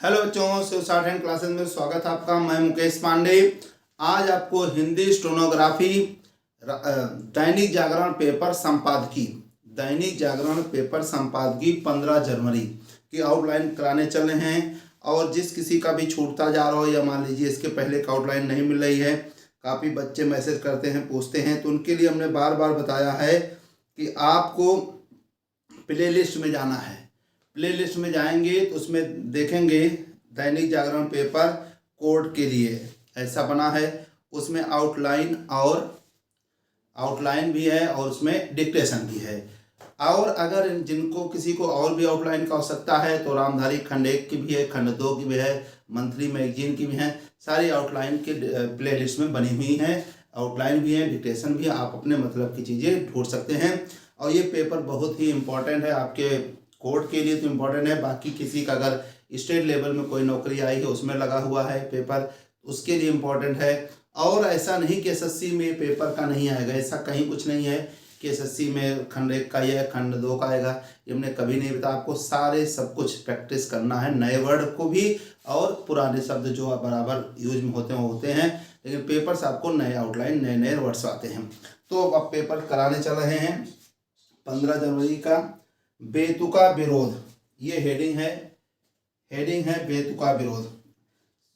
Hello बच्चों, Shiv short hand classes में स्वागत है आपका। मैं मुकेश पांडे। आज आपको हिंदी स्टेनोग्राफी दैनिक जागरण पेपर संपादकीय 15 जनवरी की आउटलाइन कराने चल रहे हैं। और जिस किसी का भी छूटता जा रहा हो या मान लीजिए इसके पहले का आउटलाइन नहीं मिल रही है, काफ़ी बच्चे मैसेज करते हैं, पूछते हैं, तो उनके लिए हमने बार बार बताया है कि आपको प्ले लिस्ट में जाना है। प्ले लिस्ट में जाएंगे तो उसमें देखेंगे दैनिक जागरण पेपर कोड के लिए ऐसा बना है। उसमें आउटलाइन भी है और उसमें डिक्टेशन भी है। और अगर जिनको किसी को और भी आउटलाइन की आवश्यकता है तो रामधारी खंड 1 की भी है, खंड 2 की भी है, मंथली मैगजीन की भी है। सारी आउटलाइन के प्ले लिस्ट में बनी हुई हैं। आउटलाइन भी है, डिक्टेशन भी है। आप अपने मतलब की चीज़ें ढूंढ सकते हैं। और ये पेपर बहुत ही इम्पोर्टेंट है, आपके कोर्ट के लिए तो इम्पोर्टेंट है। बाकी किसी का अगर स्टेट लेवल में कोई नौकरी आई है उसमें लगा हुआ है पेपर, उसके लिए इम्पोर्टेंट है। और ऐसा नहीं कि एसएससी में पेपर का नहीं आएगा, ऐसा कहीं कुछ नहीं है कि एसएससी में खंड 1 का या खंड 2 का आएगा। ये हमने कभी नहीं बताया। आपको सारे सब कुछ प्रैक्टिस करना है, नए वर्ड को भी और पुराने शब्द जो बराबर यूज में होते हैं वो होते हैं, लेकिन पेपर से आपको नए आउटलाइन नए नए वर्ड्स आते हैं। तो अब पेपर कराने चल रहे हैं 15 जनवरी का। बेतुका विरोध, ये हेडिंग है बेतुका विरोध।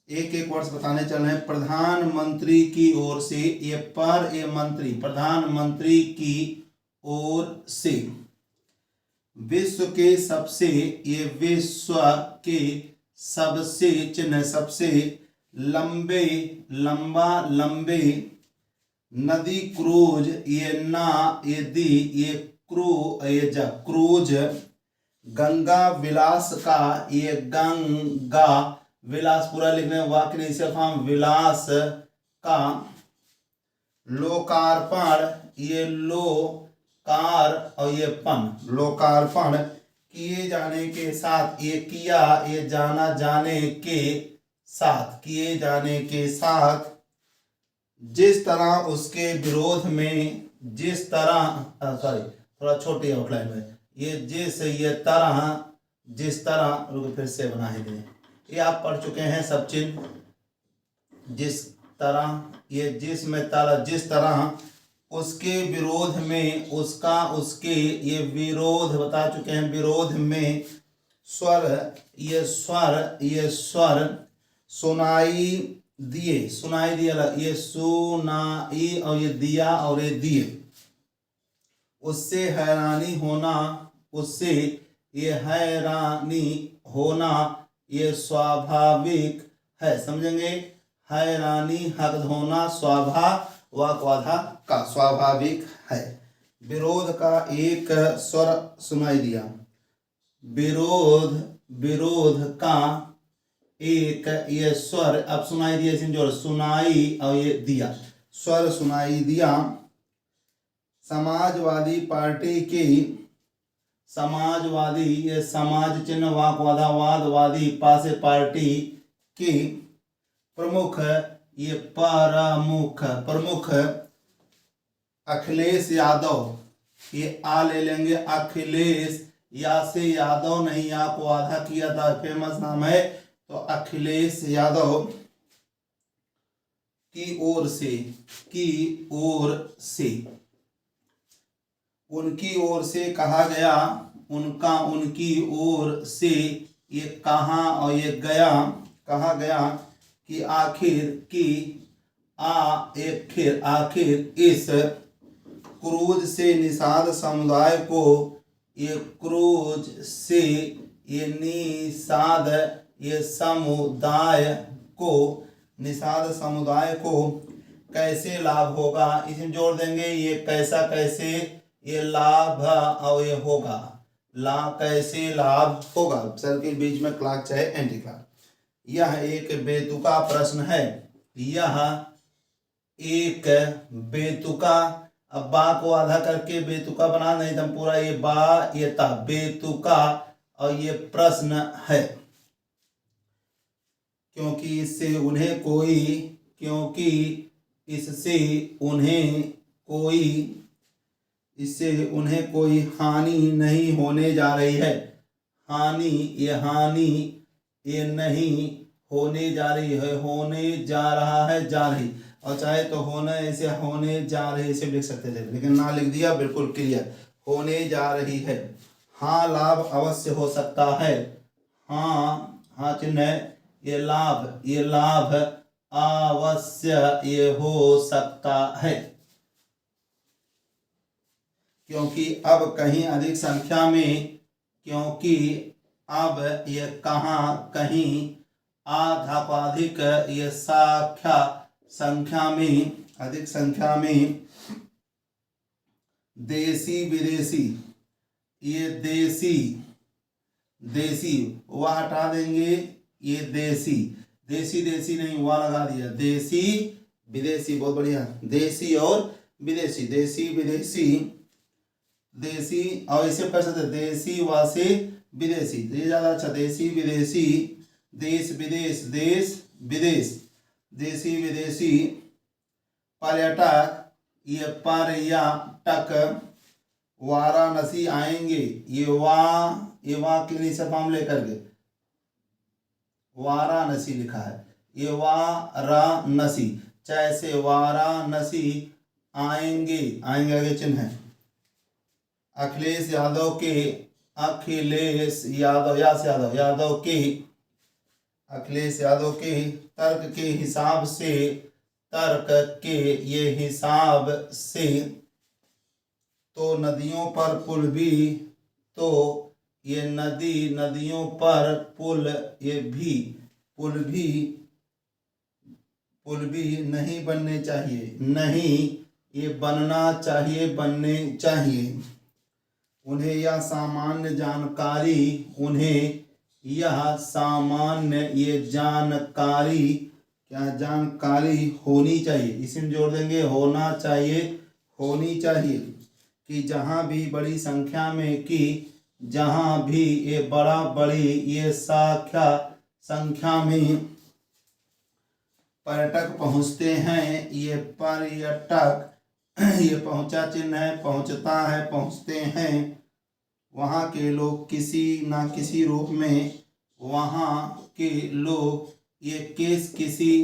एक एक वर्ड्स बताने चल रहे हैं। प्रधानमंत्री की ओर से, ये पर ये मंत्री, प्रधानमंत्री की ओर से विश्व के सबसे, ये विश्व के सबसे चिन्ह सबसे लंबे नदी क्रूज, ये ना ये दी, ये क्रूज गंगा विलास का, ये गंगा विलास पूरा लिखने वाक्य नहीं, सिर्फ हम विलास का लोकार्पण, ये लोकार और ये पन, लोकार्पण किए जाने के साथ, ये किया, ये जाना जाने के साथ, किए जाने के साथ, जिस तरह उसके विरोध में, जिस तरह थोड़ा छोटी आउटलाइन में, ये जिस तरह रुको फिर से बना है। ये आप पढ़ चुके हैं सब चिन्ह। जिस तरह, ये जिसमें तरह, जिस तरह उसके विरोध में, उसका उसके, ये विरोध बता चुके हैं, विरोध में स्वर, ये स्वर सुनाई दिए, ये सुनाई और ये दिया और ये दिए, उससे हैरानी होना, उससे ये हैरानी होना, ये स्वाभाविक है। समझेंगे, हैरानी हक होना, वाधा का स्वाभाविक है। विरोध का एक स्वर सुनाई दिया, विरोध का एक ये स्वर अब सुनाई दिया, जोड़ सुनाई और ये दिया, स्वर सुनाई दिया। समाजवादी पार्टी की, समाजवादी, ये समाज चिन्ह वाद पासे पार्टी की प्रमुख, ये प्रमुख अखिलेश यादव, ये आ ले लेंगे, अखिलेश, या से यादव नहीं, या को आधा किया था, फेमस नाम है, तो अखिलेश यादव की ओर से, उनकी ओर से कहा गया, उनकी ओर से, ये कहा और ये गया, कहा गया कि आखिर इस क्रूज से निषाद समुदाय को, ये क्रूज से ये निषाद, ये समुदाय को, निषाद समुदाय को कैसे लाभ होगा, इसमें जोड़ देंगे, ये कैसे, ये लाभ और ये होगा, कैसे लाभ होगा, सर के बीच में क्लाक चाहे एंटी क्लाक। यह एक बेतुका प्रश्न है, यह एक बेतुका, अब बा को आधा करके बेतुका बना, नहीं तो पूरा ये बा ये ता, बेतुका और ये प्रश्न है, क्योंकि इससे उन्हें कोई हानि नहीं होने जा रही है। हानि ये नहीं होने जा रही है, होने जा रहा है, जा रही, और चाहे तो होना ऐसे होने जा रही ऐसे लिख सकते थे, लेकिन ना लिख दिया, बिल्कुल क्लियर, होने जा रही है। हाँ लाभ अवश्य हो सकता है, हाँ हाँ चिन्ह है, ये लाभ अवश्य ये हो सकता है, क्योंकि अब कहीं अधिक संख्या में, क्योंकि अब ये कहाँ कहीं आधापाधिक ये संख्या में, अधिक संख्या में देसी विदेशी, ये देसी वह हटा देंगे, ये देसी नहीं वह लगा दिया, देसी विदेशी, बहुत बढ़िया, देसी और विदेशी, देसी और इसे कर सकते देसी व से विदेशी, ये ज्यादा अच्छा, देसी विदेशी, देश विदेश, देसी विदेशी पर्यटक, ये पर्यटक वाराणसी आएंगे, ये वाँ के लिए सब हम लेकर के वाराणसी लिखा है, ये वाराणसी, चाहे से वाराणसी आएंगे आगे चिन्ह है। अखिलेश यादव के तर्क के हिसाब से तो नदियों पर पुल भी नहीं बनने चाहिए, बनने चाहिए। उन्हें यह सामान्य जानकारी होनी चाहिए, इसमें जोड़ देंगे होना चाहिए, कि जहाँ भी बड़ी संख्या में, जहाँ भी ये बड़ी ये संख्या में पर्यटक पहुँचते हैं, ये पर्यटक, ये पहुँचा चिन्ह है, पहुँचता है, पहुँचते हैं, वहाँ के लोग किसी ना किसी रूप में, वहाँ के लोग ये किसी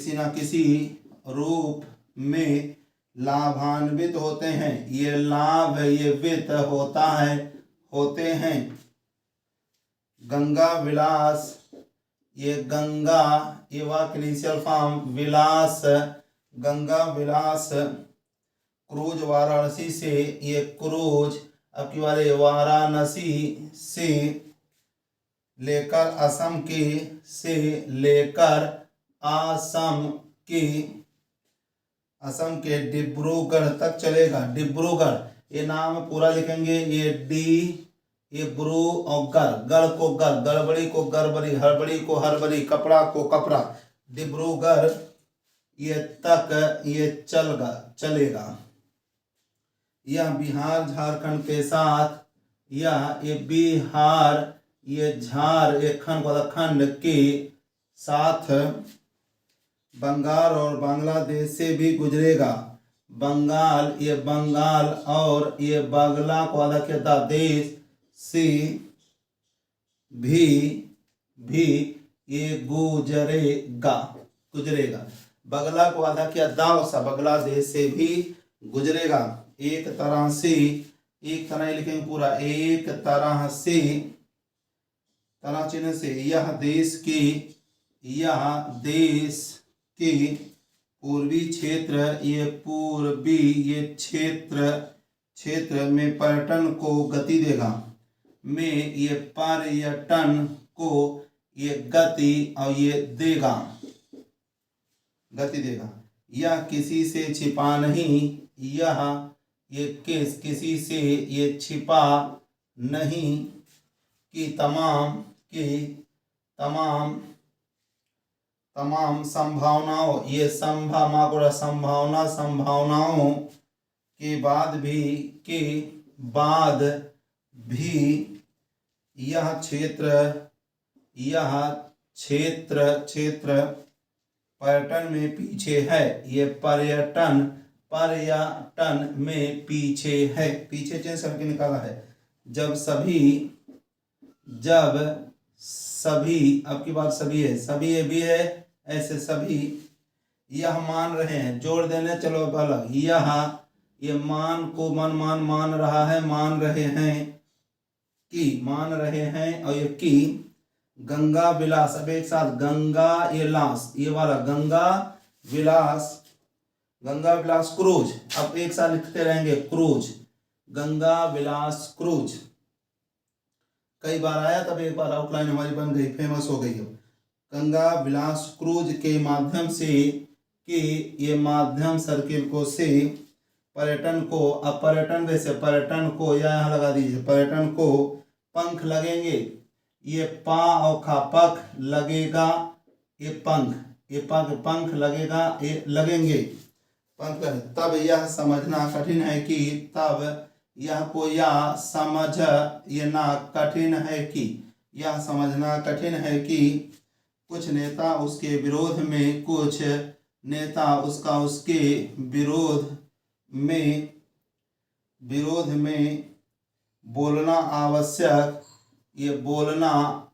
ना किसी रूप में लाभान्वित होते हैं, ये लाभ ये वित्त होते हैं। गंगा विलास, ये गंगा ये वाक्य फॉर्म, विलास गंगा विलास, क्रूज वाराणसी से, ये क्रूज अब की बार वाराणसी से लेकर असम के डिब्रूगढ़ तक चलेगा। डिब्रूगढ़ ये नाम पूरा लिखेंगे, ये ब्रू और गढ़ को गड़बड़ी को गड़बड़ी, हड़बड़ी को हड़बड़ी, कपड़ा को कपड़ा, डिब्रूगढ़ ये तक ये चलेगा। यह बिहार झारखंड के साथ, ये बिहार ये खंड के साथ बंगाल और बांग्लादेश से भी गुजरेगा। बंगाल और ये बांग्ला को आधा कहता देश से भी ये गुजरेगा। बगला को आधा किया दाव सा, बगला देश से भी गुजरेगा। एक तरह लिखेंगे पूरा, एक तरह से, तरह चिन्ह से, यह देश के पूर्वी क्षेत्र में पर्यटन को गति देगा। ये पर्यटन को ये गति और ये गति देगा। यह किसी से छिपा नहीं, ये किसी से ये छिपा नहीं, कि तमाम संभावनाओं, ये संभावनाओं के बाद भी यह क्षेत्र पर्यटन में पीछे है। ये पर्यटन में पीछे है, पीछे चेंज करके निकाला है। जब जब सभी, अब की बार सभी है, सभी ये भी है, ऐसे सभी यह मान रहे हैं, जोड़ देने चलो अब अलग, यह ये मान को मान रहा है, मान रहे हैं कि, मान रहे हैं, और ये कि गंगा विलास, अब एक साथ गंगा ये लास, ये वाला गंगा विलास, गंगा विलास क्रूज, अब एक साथ लिखते रहेंगे क्रूज, गंगा विलास क्रूज, कई बार आया तब एक बार आउटलाइन हमारी बन गई, फेमस हो गई। अब गंगा विलास क्रूज के माध्यम से, कि ये माध्यम सर्किल को से पर्यटन को, अब पर्यटन वैसे पर्यटन को यहाँ लगा दीजिए, पर्यटन को पंख लगेंगे, ये पा और खा पख लगेगा, ये पंख, ये पंख लगेगा, ये लगेंगे पंख, तब यह समझना कठिन है कि, तब यह को या समझ ये ना कठिन है कि, यह समझना कठिन है कि कुछ नेता उसके विरोध में, कुछ नेता उसका उसके विरोध में बोलना आवश्यक, ये बोलना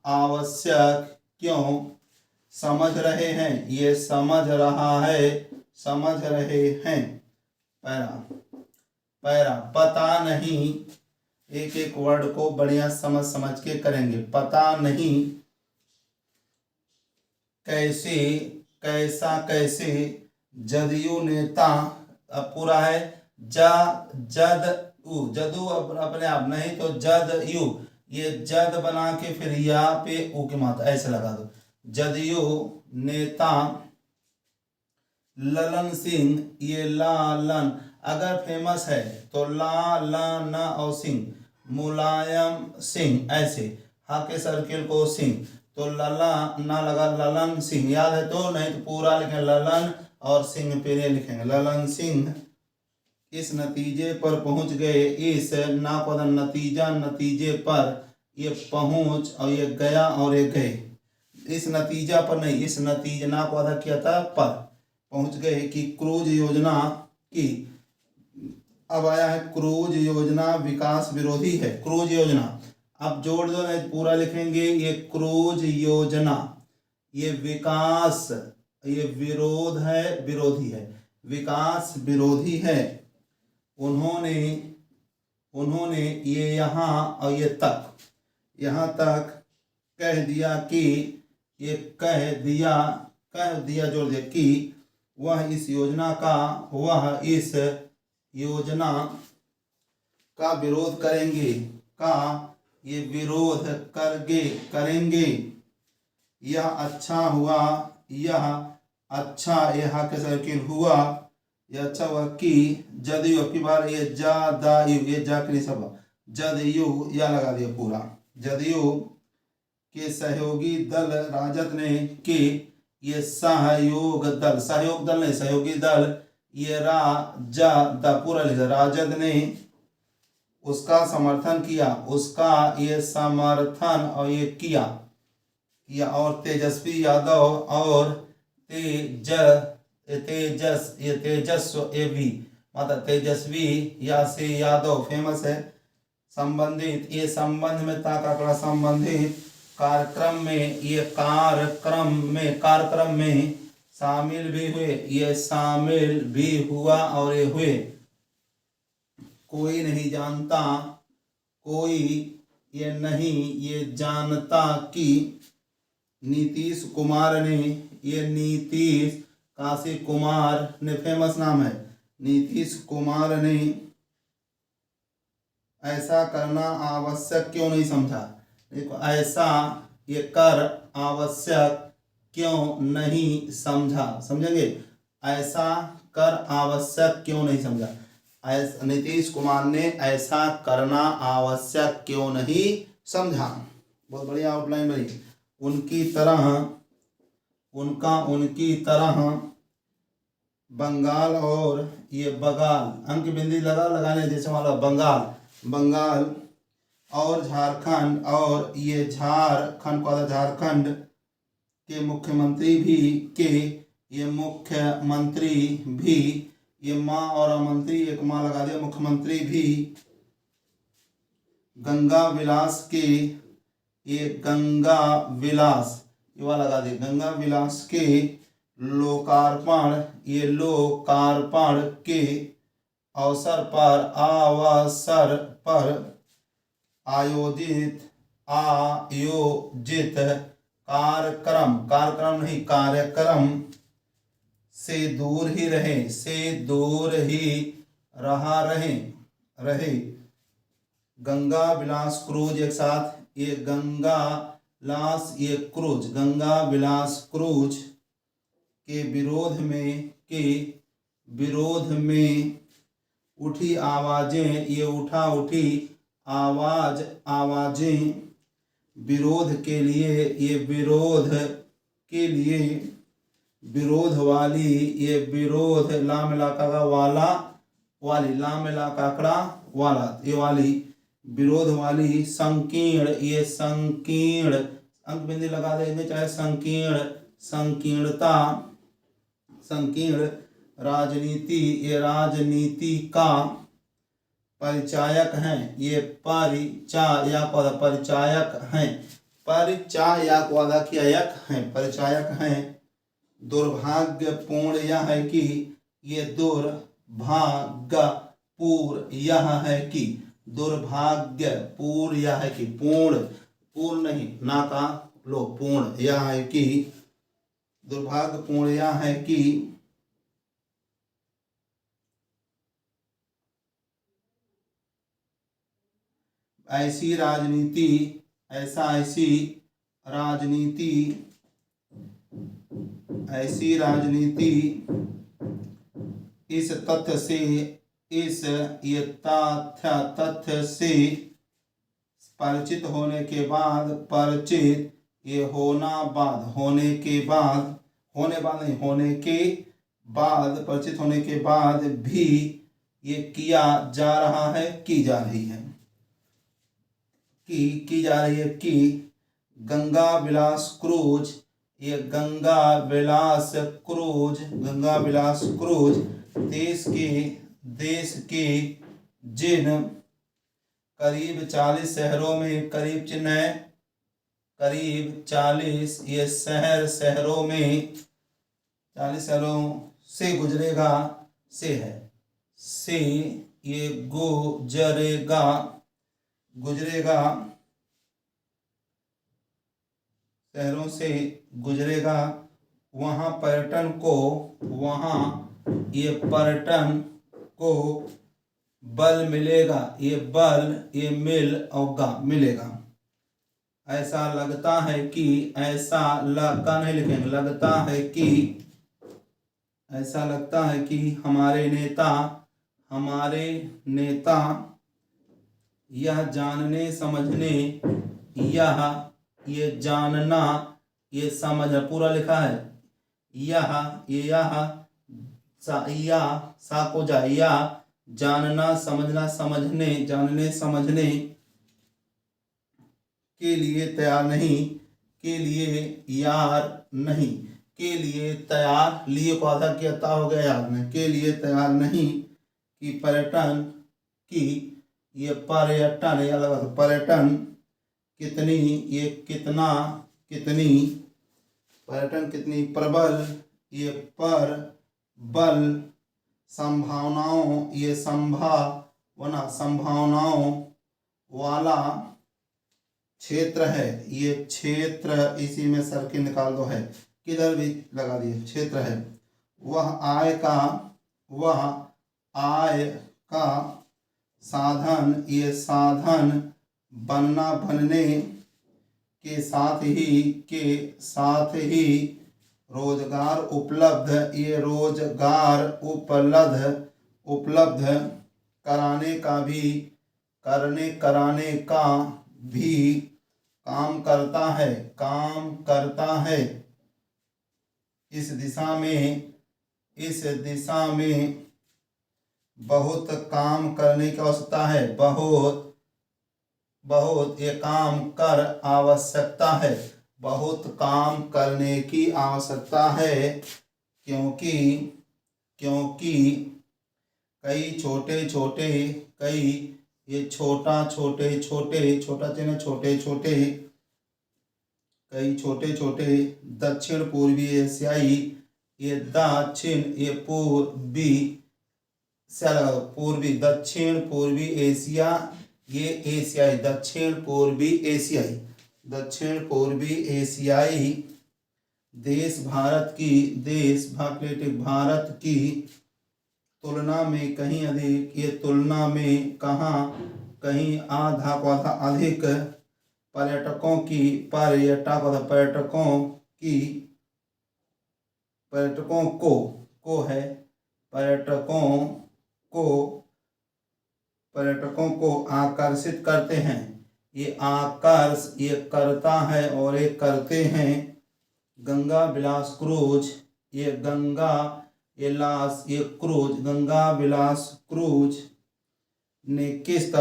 आवश्यक क्यों समझ रहे हैं, ये समझ रहा है, समझ रहे हैं। पैरा पता नहीं, एक एक वर्ड को बढ़िया समझ के करेंगे। पता नहीं कैसे, कैसा, कैसे जदयू नेता, अब पूरा है जदू अपने आप नहीं तो जदयू, ये जद बना के फिर या पे ऊ की मात्रा ऐसे लगा दो, जदयू नेता ललन सिंह, ये लालन अगर फेमस है तो ला ला न और सिंह, मुलायम सिंह, ऐसे हा के सर्किल को सिंह, तो लला ना लगा ललन सिंह, याद है तो, नहीं तो पूरा लिखें ललन और सिंह पे लिखेंगे, ललन सिंह इस नतीजे पर पहुंच गए, इस ना पद नतीजा, नतीजे पर, ये पहुंच और ये गया और ये गए, इस नतीजा पर नहीं, इस नतीजे ना को आधा किया था पर पहुंच गए कि क्रूज योजना की, अब आया है क्रूज योजना विकास विरोधी है, क्रूज योजना, अब जोड़ दो नहीं पूरा लिखेंगे, ये क्रूज योजना, ये विकास, ये विरोध है, विरोधी है, विकास विरोधी है। उन्होंने ये यहाँ और ये तक, यहाँ तक कह दिया कि, ये कह दिया जोड़ दे कि वह इस योजना का विरोध करेंगे, का ये विरोध करेंगे, यह अच्छा हुआ, यह अच्छा, यह के सर्किल हुआ, यह अच्छा हुआ कि जदयू, की बार ये जदयू, ये जाकरी सब जदयू या लगा दिया पूरा, जदयू के सहयोगी दल राजद ने, के ये सहयोग दल नहीं सहयोगी दल, ये पूरा लिखा, राजद ने उसका समर्थन किया, उसका ये समर्थन और ये किया, और तेजस्वी यादव और तेजस्व ये भी मतलब तेजस्वी या से यादव फेमस है, संबंधित, ये संबंध में ताकड़ा संबंधित कार्यक्रम में, ये कार्यक्रम में शामिल भी हुए, ये शामिल भी हुआ और ये हुए। कोई नहीं जानता, कोई ये नहीं ये जानता कि नीतीश कुमार ने, ये नीतीश काशी कुमार ने फेमस नाम है, नीतीश कुमार ने ऐसा करना आवश्यक क्यों नहीं समझा, देखो ऐसा ये कर आवश्यक क्यों नहीं समझा, समझेंगे, ऐसा कर आवश्यक क्यों नहीं समझा, नीतीश कुमार ने ऐसा करना आवश्यक क्यों नहीं समझा। बहुत बढ़िया आउटलाइन बनी। उनकी तरह बंगाल और ये बंगाल, अंक बिंदी लगाने जैसे वाला बंगाल और झारखंड, और ये झारखंड को झारखंड के मुख्यमंत्री भी, ये माँ और मंत्री एक माँ लगा दिया, मुख्यमंत्री भी गंगा विलास के ये गंगा विलास, ये वाला लगा दे, गंगा विलास के लोकार्पण, ये लोकार्पण के अवसर पर आयोजित कार्यक्रम नहीं, कार्यक्रम से दूर ही रहे। गंगा विलास क्रूज, एक साथ, ये गंगा विलास, ये क्रूज, गंगा विलास क्रूज के विरोध में उठी आवाजें, ये उठी आवाजें विरोध के लिए विरोध वाली, ये विरोध लाम इलाका वाला वाली, लाम इलाका वाला, ये वाली विरोध वाली संकीर्ण, ये संकीर्ण अंक बिंदी लगा देंगे, चाहे संकीर्ण राजनीति, ये राजनीति का परिचायक हैं, ये परिचायक हैं। दुर्भाग्यपूर्ण यह है कि दुर्भाग्यपूर्ण यह है कि पूर्ण नहीं, ना का लो, पूर्ण यह है कि, दुर्भाग्यपूर्ण यह है कि ऐसी राजनीति इस तथ्य से परिचित होने के बाद भी ये किया जा रहा है, की जा रही है कि गंगा विलास क्रूज, ये गंगा विलास क्रूज देश के जिन करीब 40 शहरों में, करीब 40 ये शहरों में 40 शहरों से गुजरेगा, ये गुजरेगा शहरों से गुजरेगा, वहाँ पर्यटन को बल मिलेगा, ये मिलेगा। ऐसा लगता है कि हमारे नेता यह जानने समझने, ये जानना, ये समझ, पूरा लिखा है, जानना समझना, जानने समझने के लिए तैयार लिए को आधा किया हो गया याद में, के लिए तैयार नहीं कि पर्यटन कितनी प्रबल, ये प्रबल संभावनाओं वाला क्षेत्र है, ये क्षेत्र, इसी में सर्किल निकाल दो, है किधर भी लगा दिए, क्षेत्र है। वह आय का साधन, ये साधन बनने के साथ ही रोजगार उपलब्ध, ये रोजगार उपलब्ध कराने का भी काम करता है। इस दिशा में बहुत काम करने की आवश्यकता है, बहुत ये काम कर आवश्यकता है, बहुत काम करने की आवश्यकता है, क्योंकि कई छोटे ये छोटा चिन्ह, छोटे कई छोटे छोटे दक्षिण पूर्वी एशियाई, ये दक्षिण, ये पूर्वी, पूर्वी, दक्षिण पूर्वी एशिया, ये एशियाई, दक्षिण पूर्वी एशियाई, दक्षिण पूर्वी एशियाई देश भारत की तुलना में कहीं अधिक, ये तुलना में कहाँ, कहीं आधा पौधा अधिक पर्यटकों को आकर्षित करते हैं। ये करता है और ये करते हैं। गंगा विलास क्रूज, गंगा विलास क्रूज ने किस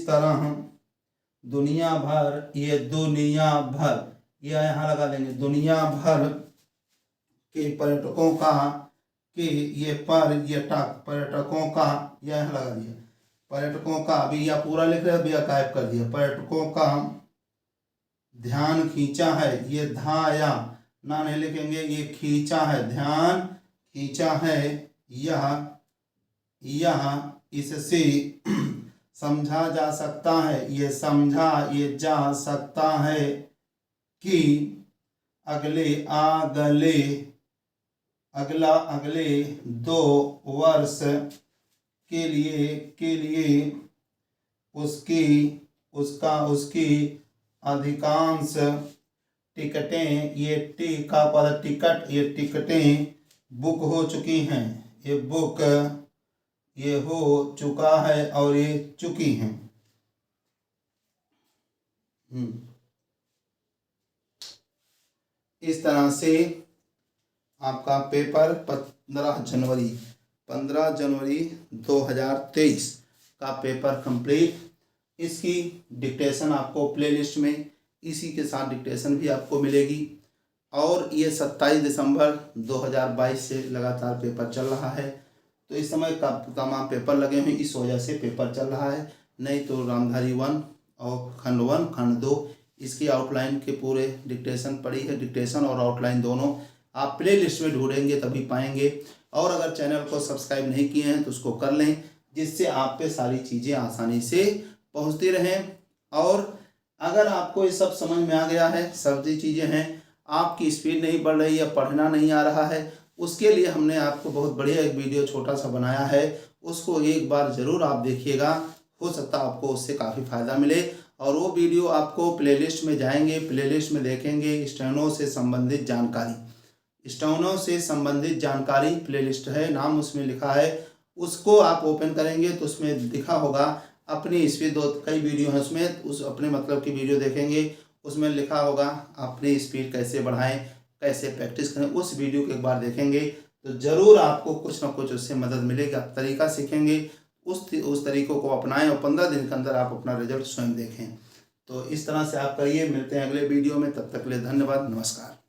तरह दुनिया भर, ये यहाँ लगा देंगे, दुनिया भर के पर्यटकों का, कि ये पर्यटकों का, यह यहाँ लगा दिया, पर्यटकों का, अभी यह पूरा लिख रहे हैं, गायब कर दिया, पर्यटकों का ध्यान खींचा है। ये धाया ना नहीं लिखेंगे, ये खींचा है, ध्यान खींचा है। यह इससे समझा जा सकता है, ये जा सकता है कि अगले 2 वर्ष के लिए उसकी अधिकांश टिकटें, ये टिकटें बुक हो चुकी हैं, ये हो चुका है और ये चुकी हैं। इस तरह से आपका पेपर 15 जनवरी 2023 का पेपर कंप्लीट। इसकी डिक्टेशन आपको प्लेलिस्ट में इसी के साथ डिक्टेशन भी आपको मिलेगी। और ये 27 दिसंबर 2022 से लगातार पेपर चल रहा है। तो इस समय तमाम पेपर लगे हुए, इस वजह से पेपर चल रहा है। नहीं तो रामधारी 1 और खंड 1 खंड 2 इसकी आउटलाइन के पूरे डिक्टेशन पड़ी है। डिक्टेशन और आउटलाइन दोनों आप प्ले लिस्ट में ढूंढेंगे तभी पाएंगे। और अगर चैनल को सब्सक्राइब नहीं किए हैं तो उसको कर लें, जिससे आप पे सारी चीज़ें आसानी से पहुंचती रहें। और अगर आपको ये सब समझ में आ गया है, सभी चीज़ें हैं, आपकी स्पीड नहीं बढ़ रही है, पढ़ना नहीं आ रहा है, उसके लिए हमने आपको बहुत बढ़िया एक वीडियो छोटा सा बनाया है। उसको एक बार ज़रूर आप देखिएगा, हो सकता है आपको उससे काफ़ी फ़ायदा मिले। और वो वीडियो आपको प्लेलिस्ट में जाएंगे, प्लेलिस्ट में देखेंगे स्टेनो से संबंधित जानकारी प्लेलिस्ट है, नाम उसमें लिखा है। उसको आप ओपन करेंगे तो उसमें लिखा होगा अपनी स्पीड, कई वीडियो हैं उसमें, उस अपने मतलब की वीडियो देखेंगे, उसमें लिखा होगा अपनी स्पीड कैसे बढ़ाएं, कैसे प्रैक्टिस करें। उस वीडियो को एक बार देखेंगे तो ज़रूर आपको कुछ ना कुछ उससे मदद मिलेगी। आप तरीका सीखेंगे, उस तरीक़ों को अपनाएं और 15 दिन के अंदर आप अपना रिजल्ट स्वयं देखें। तो इस तरह से आप करिए। मिलते हैं अगले वीडियो में, तब तक के लिए धन्यवाद, नमस्कार।